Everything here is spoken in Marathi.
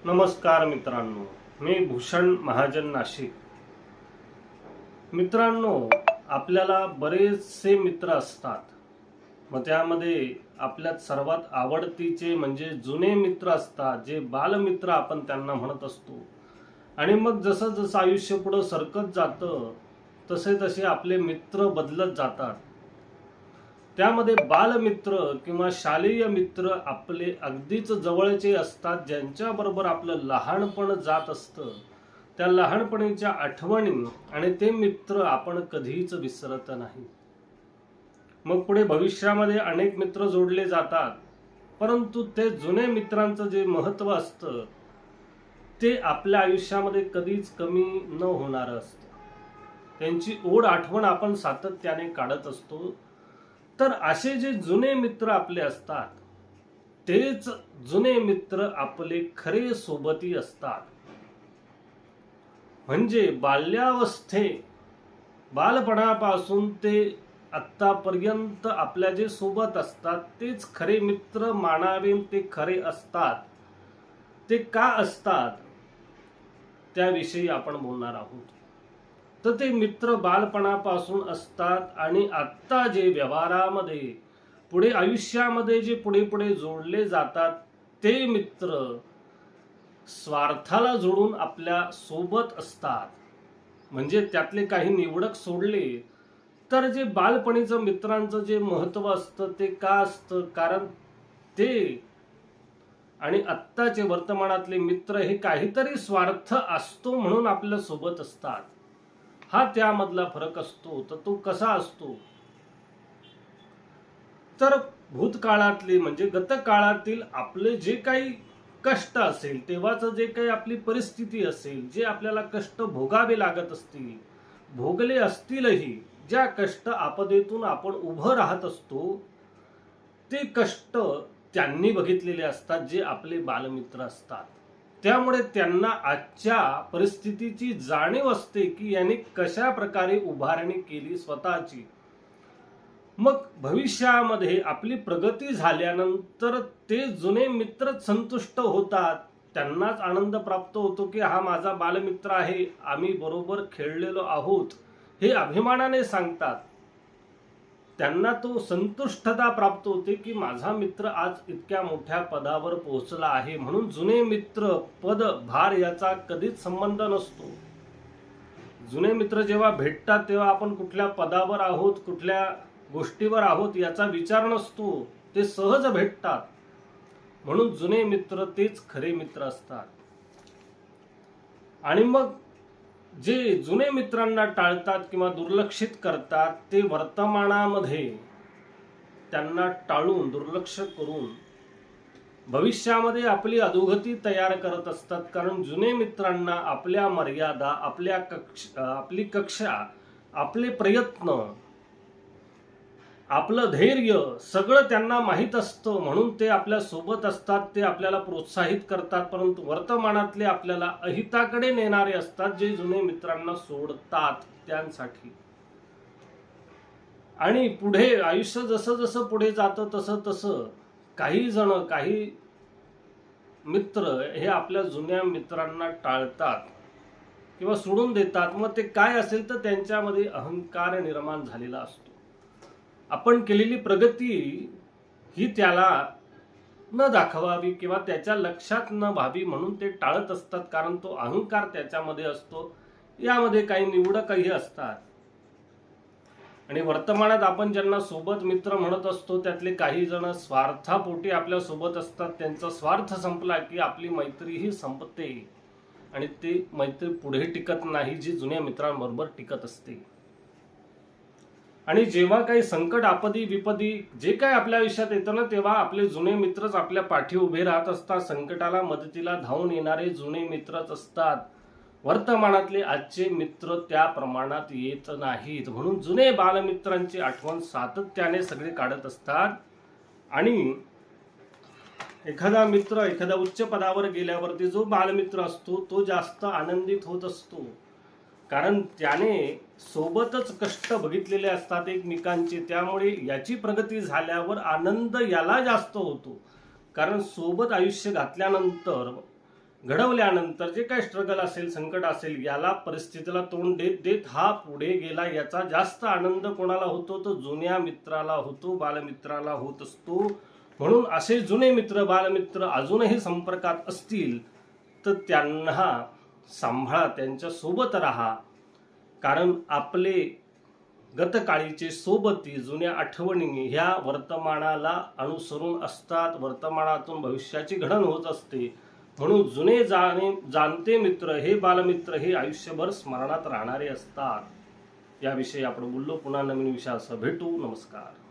नमस्कार मित्रांनो, मी भूषण महाजन नाशिक. मित्रांनो, आपल्याला बरेचसे मित्र असतात. मग त्यामध्ये आपल्यात सर्वात आवडतीचे म्हणजे जुने मित्र असतात, जे बालमित्र आपण त्यांना म्हणत असतो. आणि मग जसं जसं आयुष्य पुढे सरकत जातं तसे तसे आपले मित्र बदलत जातात. त्यामध्ये बालमित्र किंवा शालेय मित्र आपले अगदीच जवळचे असतात, ज्यांच्याबरोबर आपलं लहानपण जात असतं. त्या लहानपणीच्या आठवणी आणि ते मित्र आपण कधीच विसरत नाही. मग पुढे भविष्यामध्ये अनेक मित्र जोडले जातात, परंतु ते जुने मित्रांचं जे महत्त्व असतं ते आपल्या आयुष्यामध्ये कधीच कमी न होणारं असतं. त्यांची ओढ आठवण आपण सातत्याने काढत असतो. तर असे जे जुने मित्र आपले असतात, तेच जुने मित्र आपले खरे सोबती असतात. म्हणजे बालपणापासून ते आत्तापर्यंत आपल्या जे सोबत असतात तेच खरे मित्र मानावे. ते खरे असतात. ते का असतात त्याविषयी आपण बोलणार आहोत. तर ते मित्र बालपणापासून असतात आणि आत्ता जे व्यवहारामध्ये पुढे आयुष्यामध्ये जे पुढे पुढे जोडले जातात ते मित्र स्वार्थाला जोडून आपल्या सोबत असतात. म्हणजे त्यातले काही निवडक सोडले तर जे बालपणीचं मित्रांचं जे महत्त्व असतं ते का असतं, कारण ते आणि आत्ताचे वर्तमानातले मित्र हे काहीतरी स्वार्थ असतो म्हणून आपल्या सोबत असतात. हा त्यामधला फरक असतो. तर तो कसा असतो, तर भूतकाळातले म्हणजे गतकाळातील आपले जे काही कष्ट असेल, तेव्हाचं जे काही आपली परिस्थिती असेल, जे आपल्याला कष्ट भोगावे लागत असतील, भोगले असतीलही, ज्या कष्ट आपदेतून आपण उभं राहत असतो ते कष्ट त्यांनी बघितलेले असतात, जे आपले बालमित्र असतात. त्यामुळे त्यांना आजच्या परिस्थितीची जाणीव असते की यांनी कशा प्रकारे उभारणी केली स्वतःची. मग भविष्यामध्ये आपली प्रगती झाल्यानंतर ते जुने मित्रच संतुष्ट होतात. त्यांनाच आनंद प्राप्त होतो की हा माझा बालमित्र आहे, आम्ही बरोबर खेळलेलो आहोत, हे अभिमानाने सांगतात. त्यांना तो संतुष्टता प्राप्त होते की माझा मित्र आज इतक्या मोठ्या पदावर पोहोचला आहे. म्हणून जुने मित्र पद भार याचा कधीच संबंध नसतो. जुने मित्र जेव्हा भेटतात तेव्हा आपण कुठल्या पदावर आहोत, कुठल्या गोष्टीवर आहोत याचा विचार नसतो. ते सहज भेटतात. म्हणून जुने मित्र तेच खरे मित्र असतात. आणि मग जे जुने मित्रांना टाळतात किंवा दुर्लक्षित करतात ते वर्तमानामध्ये त्यांना टाळून दुर्लक्ष करून भविष्यामध्ये आपली अधोगती तयार करत असतात. कारण जुने मित्रांना आपल्या मर्यादा, आपली कक्षा, आपले प्रयत्न, आपलं धैर्य सगळं त्यांना माहीत असतं. म्हणून ते आपल्या सोबत असतात, ते आपल्याला प्रोत्साहित करतात. परंतु वर्तमानातले आपल्याला अहिताकडे नेणारे असतात, जे जुने मित्रांना सोडतात त्यांसाठी. आणि पुढे आयुष्य जसं जसं पुढे जातं तसं तसं काही मित्र हे आपल्या जुन्या मित्रांना टाळतात किंवा सोडून देतात. मग ते काय असेल तर त्यांच्यामध्ये अहंकार निर्माण झालेला असतो. आपण केलेली प्रगती ही त्याला न दाखवावी किंवा त्याच्या लक्षात न व्हावी म्हणून ते टाळत असतात. कारण तो अहंकार त्याच्यामध्ये असतो. यामध्ये काही निवडकही असतात. आणि वर्तमानात आपण ज्यांना सोबत मित्र म्हणत असतो त्यातले काही जण स्वार्थापोटी आपल्या सोबत असतात. त्यांचा स्वार्थ संपला की आपली मैत्रीही संपते आणि ती मैत्री पुढे टिकत नाही, जी जुन्या मित्रांबरोबर टिकत असते. आणि जेव्हा काही संकट, आपदी विपदी जे काही आपल्या आयुष्यात येतं ना, तेव्हा आपले जुने मित्रच आपल्या पाठी उभे राहत असतात. संकटाला मदतीला धावून येणारे जुने मित्रच असतात. वर्तमानातले आजचे मित्र त्या प्रमाणात येत नाहीत. म्हणून जुने बालमित्रांची आठवण सातत्याने सगळे काढत असतात. आणि एखादा मित्र एखाद्या उच्च पदावर गेल्यावरती जो बालमित्र असतो तो जास्त आनंदित होत असतो. कारण त्याने सोबतच कष्ट बघितलेले असतात एकमेकांचे. त्यामुळे याची प्रगती झाल्यावर आनंद याला जास्त होतो. कारण सोबत आयुष्य घातल्यानंतर घडवल्यानंतर जे काही स्ट्रगल असेल, संकट असेल, याला परिस्थितीला तोंड देत देत हा पुढे गेला, याचा जास्त आनंद कोणाला होतो? तर जुन्या मित्राला होतो, बालमित्राला होत असतो. म्हणून असे जुने मित्र, बालमित्र अजूनही संपर्कात असतील तर त्यांना सांभाळा, त्यांच्या सोबत राहा. कारण आपले गतकाळीचे सोबती, जुन्या आठवणी ह्या वर्तमानाला अनुसरून असतात. वर्तमानातून भविष्याची घडण होत असते. म्हणून जुने जाणते मित्र, हे बालमित्र हे आयुष्यभर स्मरणात राहणारे असतात. याविषयी आपण बोललो. पुन्हा नवीन विषयासह भेटू. नमस्कार.